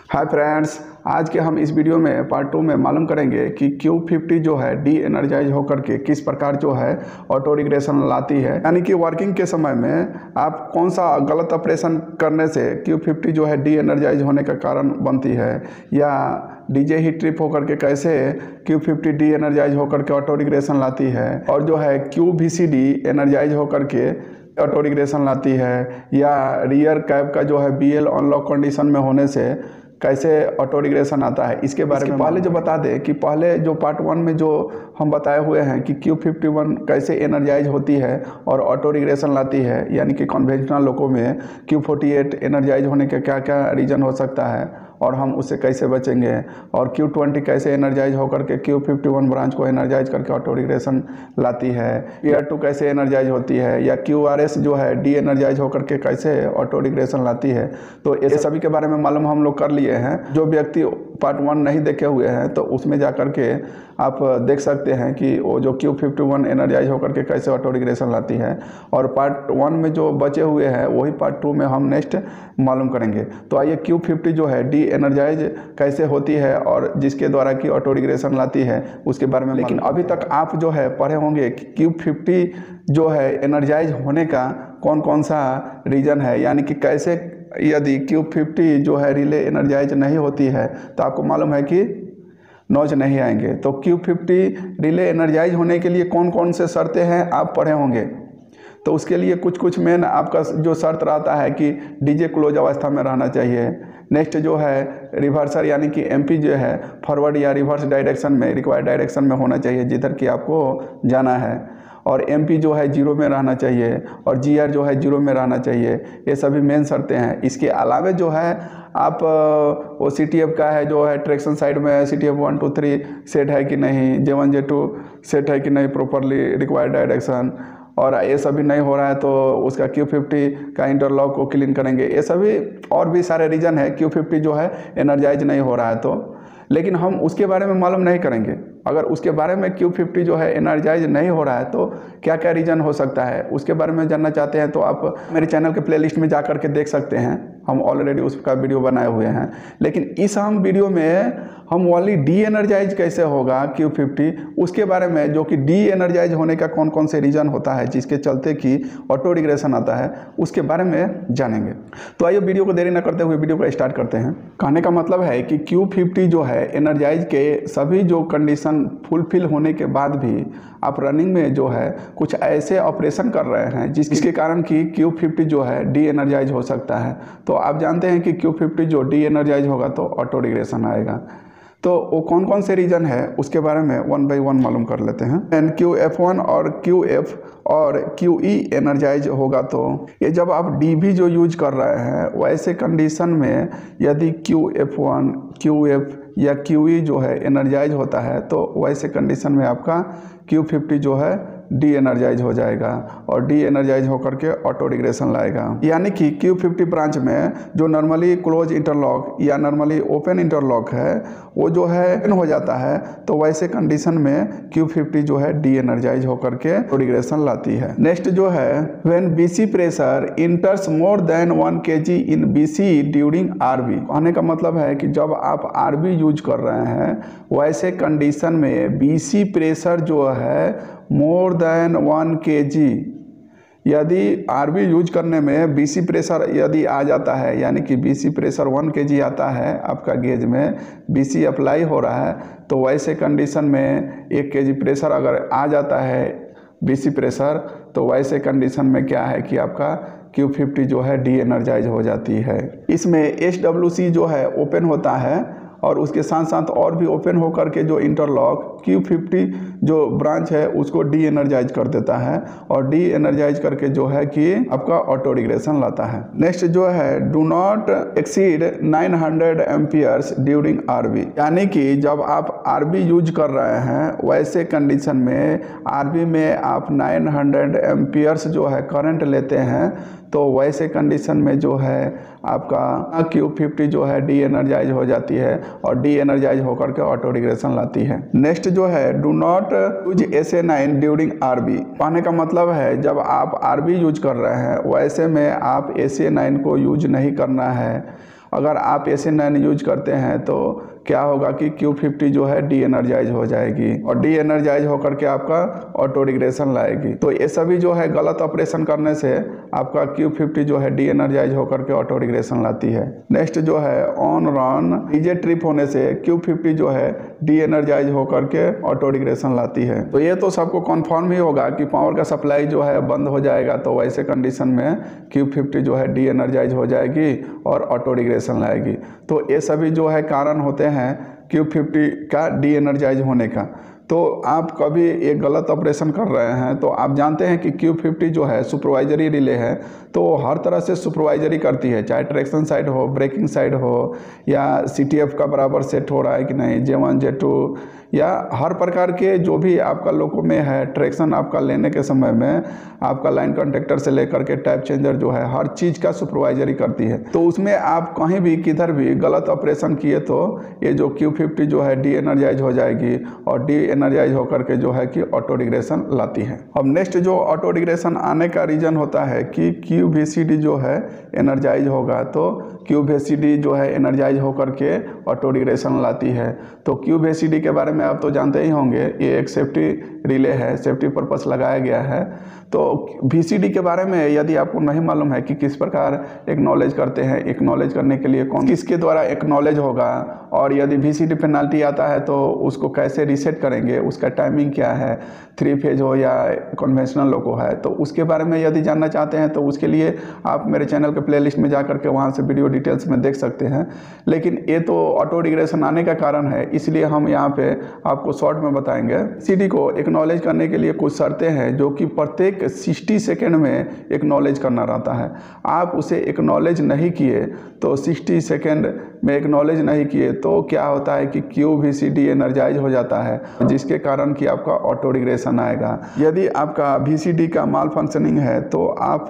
Hi friends, आज के हम इस वीडियो में पार्ट 2 में मालूम करेंगे कि Q50 जो है डी एनर्जाइज होकर के किस प्रकार जो है ऑटो रिग्रेशन लाती है। यानी कि वर्किंग के समय में आप कौन सा गलत ऑपरेशन करने से Q50 जो है डी एनर्जाइज होने का कारण बनती है, या डीजे ही ट्रिप होकर के कैसे Q50 डी एनर्जाइज होकर के ऑटो रिग्रेशन लाती है, और जो है QVCD एनर्जाइज होकर के ऑटो रिग्रेशन लाती है, या रियर कैब का जो है BL अनलॉक कंडीशन में होने से कैसे ऑटो रिग्रेशन आता है। इसके बारे में पहले जो बता दें कि पहले जो पार्ट 1 में जो हम बताए हुए हैं कि Q51 कैसे एनर्जाइज होती है और ऑटो रिग्रेशन लाती है, यानी कि कन्वेंशनल लोगों में Q48 एनर्जाइज होने के क्या क्या रीज़न हो सकता है और हम उससे कैसे बचेंगे, और Q20 कैसे एनर्जाइज होकर के Q51 ब्रांच को एनर्जाइज करके ऑटो रिग्रेशन लाती है, PR2 कैसे एनर्जाइज होती है, या QRS जो है डी एनर्जाइज होकर के कैसे ऑटो रिग्रेशन लाती है। तो ये सभी के बारे में मालूम हम लोग कर लिए हैं। जो व्यक्ति पार्ट 1 नहीं देखे हुए हैं तो उसमें जा कर के आप देख सकते हैं कि वो जो Q51 एनर्जाइज होकर के कैसे ऑटो रिग्रेशन लाती है, और पार्ट 1 में जो बचे हुए हैं वही पार्ट 2 में हम नेक्स्ट मालूम करेंगे। तो आइए Q50 जो है डी एनर्जाइज कैसे होती है और जिसके द्वारा की ऑटो रिग्रेशन लाती है उसके बारे में। लेकिन अभी तक आप जो है पढ़े होंगे कि Q50 जो है एनर्जाइज होने का कौन कौन सा रीज़न है, यानी कि कैसे यदि Q50 जो है रिले एनर्जाइज नहीं होती है तो आपको मालूम है कि नॉच नहीं आएंगे। तो Q50 रिले एनर्जाइज होने के लिए कौन कौन से शर्तें हैं आप पढ़े होंगे। तो उसके लिए कुछ मेन आपका जो शर्त रहता है कि डीजे क्लोज अवस्था में रहना चाहिए। नेक्स्ट जो है रिवर्सर, यानी कि MP जो है फॉरवर्ड या रिवर्स डायरेक्शन में, रिक्वायर्ड डायरेक्शन में होना चाहिए जिधर कि आपको जाना है, और MP जो है 0 में रहना चाहिए, और GR जो है 0 में रहना चाहिए। ये सभी मेन शर्तें हैं। इसके अलावा जो है आप वो CTF का है जो है ट्रैक्शन साइड में CTF 1 2 3 सेट है कि नहीं, J1 J2 सेट है कि नहीं प्रॉपरली, रिक्वायर्ड डायरेक्शन, और ये सभी नहीं हो रहा है तो उसका Q50 का इंटरलॉक को क्लीन करेंगे। ये सभी और भी सारे रीज़न है Q50 जो है एनर्जाइज नहीं हो रहा है तो। लेकिन हम उसके बारे में मालूम नहीं करेंगे। अगर उसके बारे में Q50 जो है एनर्जाइज नहीं हो रहा है तो क्या क्या रीज़न हो सकता है उसके बारे में जानना चाहते हैं तो आप मेरे चैनल के प्लेलिस्ट में जा कर के देख सकते हैं। हम ऑलरेडी उसका वीडियो बनाए हुए हैं। लेकिन इस हम वीडियो में हम ओनली डी एनर्जाइज कैसे होगा Q50 उसके बारे में, जो कि डी एनर्जाइज होने का कौन कौन से रीज़न होता है जिसके चलते कि ऑटो रिग्रेशन आता है उसके बारे में जानेंगे। तो आइए वीडियो को देरी न करते हुए वीडियो को स्टार्ट करते हैं। कहने का मतलब है कि Q50 जो है एनर्जाइज के सभी जो कंडीशन फुलफिल होने के बाद भी आप रनिंग में जो है कुछ ऐसे ऑपरेशन कर रहे हैं जिसके कारण कि Q50 जो है डी एनर्जाइज हो सकता है। तो आप जानते हैं कि Q50 जो डी एनर्जाइज होगा तो ऑटो रिग्रेशन आएगा। तो वो कौन कौन से रीज़न है उसके बारे में 1 बाय 1 मालूम कर लेते हैं। QF1 और QF और QE एनर्जाइज होगा तो ये जब आप DB जो यूज कर रहे हैं वैसे कंडीशन में यदि QF1 QF या QE जो है एनर्जाइज होता है तो वैसे कंडीशन में आपका Q50 जो है डी एनर्जाइज हो जाएगा और डी एनर्जाइज होकर के ऑटो रिग्रेशन लाएगा। यानी कि Q50 ब्रांच में जो नॉर्मली क्लोज इंटरलॉक या नॉर्मली ओपन इंटरलॉक है वो जो है ओपन हो जाता है, तो वैसे कंडीशन में Q50 जो है डी एनर्जाइज होकर के ऑटो रिग्रेशन लाती है। नेक्स्ट जो है when BC pressure इंटर्स more than 1 kg in BC during RB। कहने का मतलब है कि जब आप RB यूज कर रहे हैं वैसे कंडीशन में BC प्रेशर जो है मोर देन 1 kg, यदि RB यूज करने में BC प्रेशर यदि आ जाता है, यानी कि BC प्रेशर 1 kg आता है आपका गेज में, BC अप्लाई हो रहा है, तो वैसे कंडीशन में 1 kg प्रेशर अगर आ जाता है BC प्रेशर, तो वैसे कंडीशन में क्या है कि आपका Q50 जो है डी एनर्जाइज हो जाती है। इसमें SWC जो है ओपन होता है और उसके साथ साथ और भी ओपन होकर के जो इंटरलॉक Q50 जो ब्रांच है उसको डी एनर्जाइज कर देता है, और डी एनर्जाइज करके जो है कि आपका ऑटो रिग्रेशन लाता है। नेक्स्ट जो है do not exceed 900 amperes during RB, यानी कि जब आप RB यूज कर रहे हैं वैसे कंडीशन में RB में आप 900 एम्पियर्स जो है करंट लेते हैं, तो वैसे कंडीशन में जो है आपका Q50 जो है डी एनर्जाइज हो जाती है और डी एनर्जाइज होकर के ऑटो रिग्रेशन लाती है। नेक्स्ट जो है do not use SA9 during RB। कहने का मतलब है जब आप RB यूज कर रहे हैं वैसे में आप SA9 को यूज नहीं करना है, अगर आप ऐसे नैन यूज करते हैं तो क्या होगा कि Q50 जो है डी एनर्जाइज हो जाएगी और डी एनर्जाइज होकर के आपका ऑटो रिग्रेशन लाएगी। तो ये सभी जो है गलत ऑपरेशन करने से आपका Q50 जो है डी एनर्जाइज होकर के ऑटो रिग्रेशन लाती है। नेक्स्ट जो है ऑन रन डीजे ट्रिप होने से Q50 जो है डी एनर्जाइज होकर के ऑटो रिग्रेशन लाती है। तो ये तो सबको कन्फर्म ही होगा कि पावर का सप्लाई जो है बंद हो जाएगा, तो वैसे कंडीशन में Q50 जो है डी एनर्जाइज हो जाएगी और ऑटो रिग्रेशन लाएगी। तो ये सभी जो है कारण होते हैं Q50 का डी एनर्जाइज होने का। तो आप कभी एक गलत ऑपरेशन कर रहे हैं तो आप जानते हैं कि Q50 जो है सुपरवाइजरी रिले है, तो हर तरह से सुपरवाइजरी करती है, चाहे ट्रैक्शन साइड हो, ब्रेकिंग साइड हो, या CTF का बराबर सेट हो रहा है कि नहीं, J1 J2, या हर प्रकार के जो भी आपका लोको में है ट्रैक्शन आपका लेने के समय में आपका लाइन कंडक्टर से लेकर के टैप चेंजर जो है हर चीज़ का सुपरवाइजरी करती है। तो उसमें आप कहीं भी किधर भी गलत ऑपरेशन किए तो ये जो Q50 जो है डी एनर्जाइज हो जाएगी और डी एनर्जाइज होकर के जो है कि ऑटो रिग्रेशन लाती है। अब नेक्स्ट जो ऑटो रिग्रेशन आने का रीज़न होता है कि QVCD जो है एनर्जाइज होगा, तो QVCD जो है एनर्जाइज होकर के ऑटो रिग्रेशन लाती है। तो QVCD के बारे में आप तो जानते ही होंगे, ये एक सेफ्टी रिले है, सेफ्टी पर्पस लगाया गया है। तो VCD के बारे में यदि आपको नहीं मालूम है कि किस प्रकार एक्नॉलेज करते हैं, एक्नॉलेज करने के लिए कौन किसके द्वारा एक्नॉलेज होगा, और यदि VCD पेनाल्टी आता है तो उसको कैसे रीसेट करेंगे, उसका टाइमिंग क्या है, 3 फेज हो या कन्वेंशनल लोको है, तो उसके बारे में यदि जानना चाहते हैं तो उसके लिए आप मेरे चैनल के प्लेलिस्ट में जा करके वहाँ से वीडियो डिटेल्स में देख सकते हैं। लेकिन ये तो ऑटो रिग्रेशन आने का कारण है, इसलिए हम यहाँ पे आपको शॉर्ट में बताएंगे। VCD को एक्नॉलेज करने के लिए कुछ शर्तें हैं जो कि प्रत्येक 60 सेकेंड में एक्नॉलेज करना रहता है। आप उसे एक्नॉलेज नहीं किए तो 60 सेकेंड में एक्नॉलेज नहीं किए तो क्या होता है कि QVCD एनर्जाइज हो जाता है, जिसके कारण कि आपका ऑटो रिग्रेशन आएगा। यदि आपका VCD का माल फंक्शनिंग है तो आप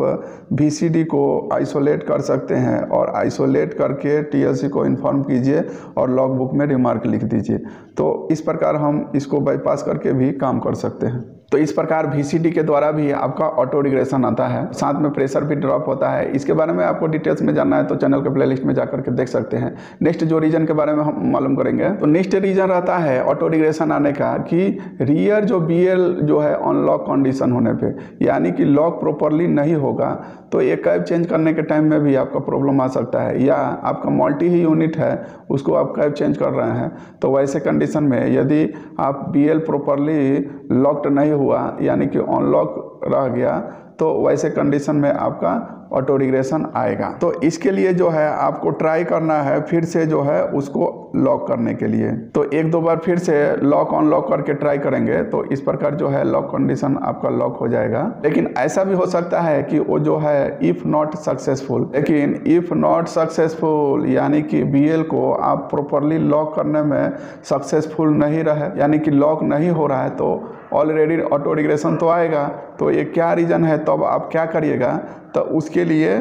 VCD को आइसोलेट कर सकते हैं और आइसोलेट करके TLC को इन्फॉर्म कीजिए और लॉग बुक में रिमार्क लिख दीजिए। तो इस प्रकार हम इसको बाईपास करके भी काम कर सकते हैं। तो इस प्रकार VCD के द्वारा भी आपका ऑटो रिग्रेशन आता है, साथ में प्रेशर भी ड्रॉप होता है। इसके बारे में आपको डिटेल्स में जानना है तो चैनल के प्लेलिस्ट में जाकर के देख सकते हैं। नेक्स्ट जो रीजन के बारे में हम मालूम करेंगे, तो नेक्स्ट रीजन रहता है ऑटो रिग्रेशन आने का कि रियर जो BL जो है अनलॉक कंडीशन होने पे, यानी कि लॉक प्रॉपरली नहीं होगा तो ये कैब चेंज करने के टाइम में भी आपका प्रॉब्लम आ सकता है, या आपका मल्टी ही यूनिट है उसको आप कैब चेंज कर रहे हैं तो वैसे कंडीशन में यदि आप BL प्रॉपरली लॉक्ड नहीं हुआ यानी कि अनलॉक रह गया तो वैसे कंडीशन में आपका ऑटो रिग्रेशन आएगा। तो इसके लिए जो है आपको ट्राई करना है फिर से जो है उसको लॉक करने के लिए, तो 1-2 बार फिर से लॉक अनलॉक करके ट्राई करेंगे तो इस प्रकार जो है लॉक कंडीशन आपका लॉक हो जाएगा। लेकिन ऐसा भी हो सकता है कि वो जो है इफ़ नॉट सक्सेसफुल, लेकिन इफ़ नॉट सक्सेसफुल यानी कि BL को आप प्रॉपरली लॉक करने में सक्सेसफुल नहीं रहे, यानी कि लॉक नहीं हो रहा है, तो ऑलरेडी ऑटो रिग्रेशन तो आएगा। तो ये क्या रीज़न है, तब आप क्या करिएगा, तो उसके लिए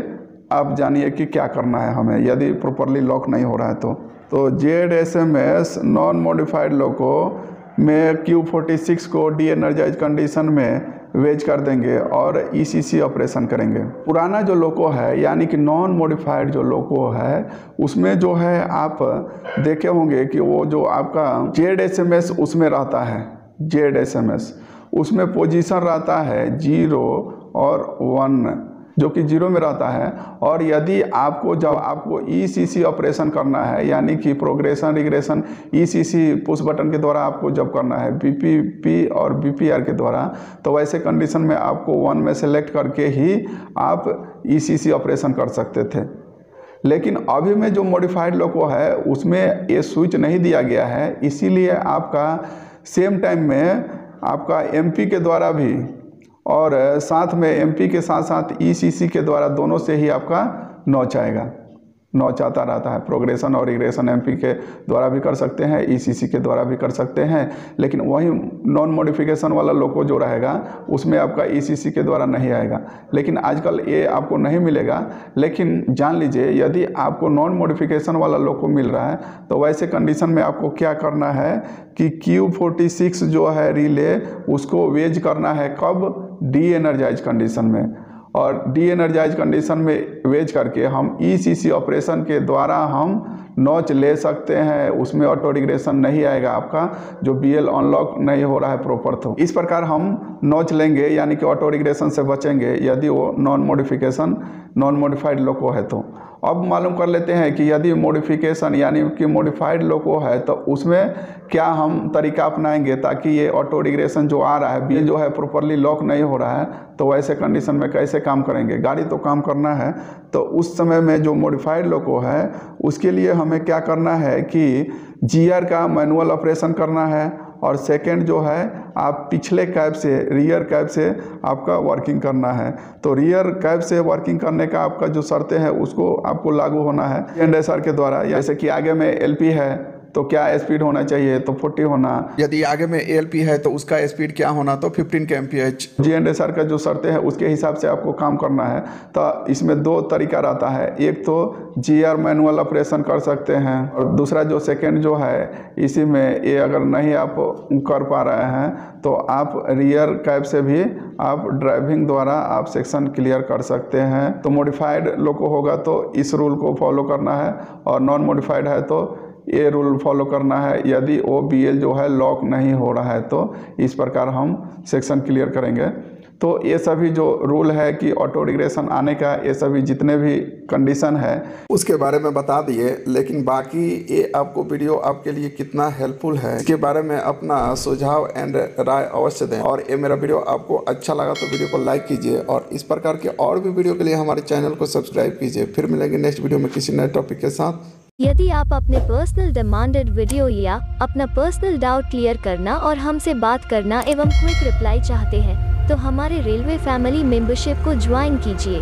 आप जानिए कि क्या करना है हमें यदि प्रॉपरली लॉक नहीं हो रहा है तो ZSMS नॉन मॉडिफाइड लोको में Q46 को डी एनर्जाइज कंडीशन में वेज कर देंगे और ECC ऑपरेशन करेंगे। पुराना जो लोको है यानी कि नॉन मॉडिफाइड जो लोको है उसमें जो है आप देखे होंगे कि वो जो आपका ZSMS उसमें रहता है, ZSMS उसमें पोजीशन रहता है 0 और 1, जो कि 0 में रहता है। और यदि आपको जब आपको ECC ऑपरेशन करना है यानी कि progression regression ECC push button के द्वारा आपको जब करना है BPP और BPR के द्वारा, तो वैसे कंडीशन में आपको 1 में सेलेक्ट करके ही आप ECC ऑपरेशन कर सकते थे। लेकिन अभी में जो मॉडिफाइड लोको है उसमें ये स्विच नहीं दिया गया है, इसीलिए आपका सेम टाइम में आपका MP के द्वारा भी और साथ में MP के साथ साथ ECC के द्वारा दोनों से ही आपका नॉच आएगा, नॉच आता रहता है। प्रोग्रेशन और रिग्रेशन MP के द्वारा भी कर सकते हैं, ECC के द्वारा भी कर सकते हैं, लेकिन वही नॉन मॉडिफिकेशन वाला लोको जो रहेगा उसमें आपका ECC के द्वारा नहीं आएगा। लेकिन आजकल ये आपको नहीं मिलेगा। लेकिन जान लीजिए यदि आपको नॉन मॉडिफिकेशन वाला लोको मिल रहा है तो वैसे कंडीशन में आपको क्या करना है कि Q46 जो है रिले उसको वेज करना है, कब, डी एनर्जाइज कंडीशन में। और डी एनर्जाइज कंडीशन में वेज करके हम ECC ऑपरेशन के द्वारा हम नॉच ले सकते हैं। उसमें ऑटो रिग्रेशन नहीं आएगा, आपका जो BL अनलॉक नहीं हो रहा है प्रॉपर। तो इस प्रकार हम नॉच लेंगे यानी कि ऑटो रिग्रेशन से बचेंगे यदि वो नॉन मॉडिफाइड लोको है। तो अब मालूम कर लेते हैं कि यदि मॉडिफिकेशन यानी कि मॉडिफाइड लोको है तो उसमें क्या हम तरीका अपनाएंगे ताकि ये ऑटो रिग्रेशन जो आ रहा है BL जो है प्रॉपरली लॉक नहीं हो रहा है, तो वैसे कंडीशन में कैसे काम करेंगे। गाड़ी तो काम करना है, तो उस समय में जो मॉडिफाइड लोको है उसके लिए हमें क्या करना है कि GR का मैनुअल ऑपरेशन करना है और सेकंड जो है आप पिछले कैब से रियर कैब से आपका वर्किंग करना है। तो रियर कैब से वर्किंग करने का आपका जो शर्तें हैं उसको आपको लागू होना है NSR के द्वारा। जैसे कि आगे में LP है तो क्या स्पीड होना चाहिए, तो 40 होना। यदि आगे में ALP है तो उसका स्पीड क्या होना, तो 15 kmph। GNSR का जो शर्तें हैं उसके हिसाब से आपको काम करना है। तो इसमें दो तरीका रहता है, एक तो GR मैनुअल ऑपरेशन कर सकते हैं और दूसरा जो सेकंड जो है इसी में ये अगर नहीं आप कर पा रहे हैं तो आप रियर कैब से भी आप ड्राइविंग द्वारा आप सेक्शन क्लियर कर सकते हैं। तो मॉडिफाइड लोको होगा तो इस रूल को फॉलो करना है और नॉन मॉडिफाइड है तो ये रूल फॉलो करना है। यदि वो BL जो है लॉक नहीं हो रहा है तो इस प्रकार हम सेक्शन क्लियर करेंगे। तो ये सभी जो रूल है कि ऑटो रिग्रेशन आने का, ये सभी जितने भी कंडीशन है उसके बारे में बता दिए, लेकिन बाकी ये आपको वीडियो आपके लिए कितना हेल्पफुल है इसके बारे में अपना सुझाव एंड राय अवश्य दें। और ये मेरा वीडियो आपको अच्छा लगा तो वीडियो को लाइक कीजिए और इस प्रकार के और भी वीडियो के लिए हमारे चैनल को सब्सक्राइब कीजिए। फिर मिलेंगे नेक्स्ट वीडियो में किसी नए टॉपिक के साथ। यदि आप अपने पर्सनल डिमांडेड वीडियो या अपना पर्सनल डाउट क्लियर करना और हमसे बात करना एवं क्विक रिप्लाई चाहते हैं तो हमारे रेलवे फैमिली मेंबरशिप को ज्वाइन कीजिए।